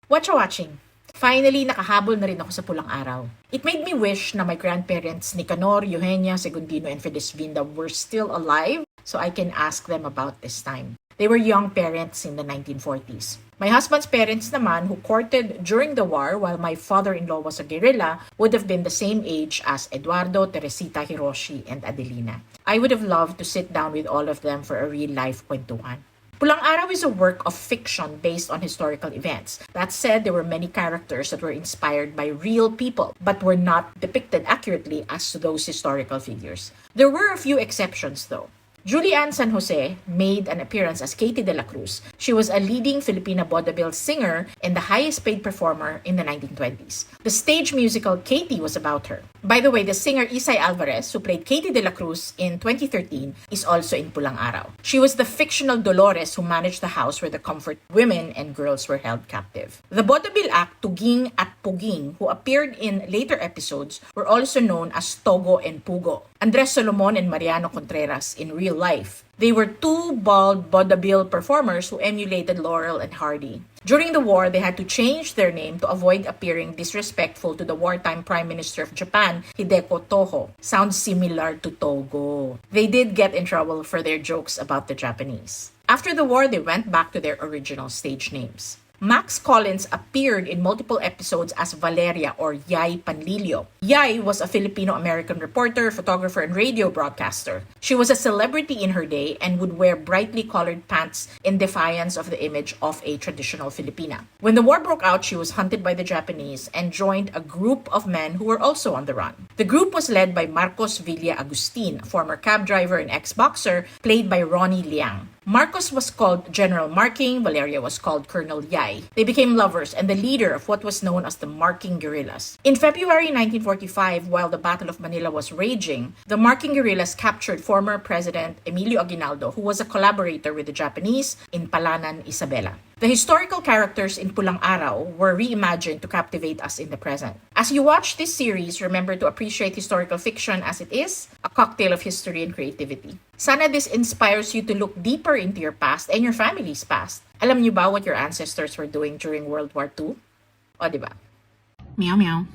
Watching. Finally, nakahabol na rin ako sa Pulang Araw. It made me wish na my grandparents Nicanor, Eugenia, Segundino, and Felisvinda were still alive so I can ask them about this time. They were young parents in the 1940s. My husband's parents naman, who courted during the war while my father-in-law was a guerrilla, would have been the same age as Eduardo, Teresita, Hiroshi, and Adelina. I would have loved to sit down with all of them for a real-life kwentuhan. Pulang Araw is a work of fiction based on historical events. That said, there were many characters that were inspired by real people, but were not depicted accurately as those historical figures. There were a few exceptions though. Julian San Jose made an appearance as Katie de la Cruz. She was a leading Filipina vaudeville singer and the highest paid performer in the 1920s. The stage musical Katie was about her. By the way, the singer Isay Alvarez, who played Katie de la Cruz in 2013, is also in Pulang Araw. She was the fictional Dolores who managed the house where the comfort women and girls were held captive. The vaudeville act Tuging at Puging, who appeared in later episodes, were also known as Togo and Pugo. Andres Solomon and Mariano Contreras in real life. They were two bald vaudeville performers who emulated Laurel and Hardy. During the war, they had to change their name to avoid appearing disrespectful to the wartime Prime Minister of Japan, Hideko Toho. Sounds similar to Togo. They did get in trouble for their jokes about the Japanese. After the war, they went back to their original stage names. Max Collins appeared in multiple episodes as Valeria or Yay Panlilio. Yay was a Filipino-American reporter, photographer, and radio broadcaster. She was a celebrity in her day and would wear brightly colored pants in defiance of the image of a traditional Filipina. When the war broke out, she was hunted by the Japanese and joined a group of men who were also on the run. The group was led by Marcos Villa Agustin, a former cab driver and ex-boxer, played by Ronnie Liang. Marcos was called General Marking, Valeria was called Colonel Yay. They became lovers and the leader of what was known as the Marking Guerrillas. In February 1945, while the Battle of Manila was raging, the Marking Guerrillas captured former President Emilio Aguinaldo, who was a collaborator with the Japanese in Palanan, Isabela. The historical characters in Pulang Araw were reimagined to captivate us in the present. As you watch this series, remember to appreciate historical fiction as it is, a cocktail of history and creativity. Sana this inspires you to look deeper into your past and your family's past. Alam niyo ba what your ancestors were doing during World War II? O, diba? Meow meow.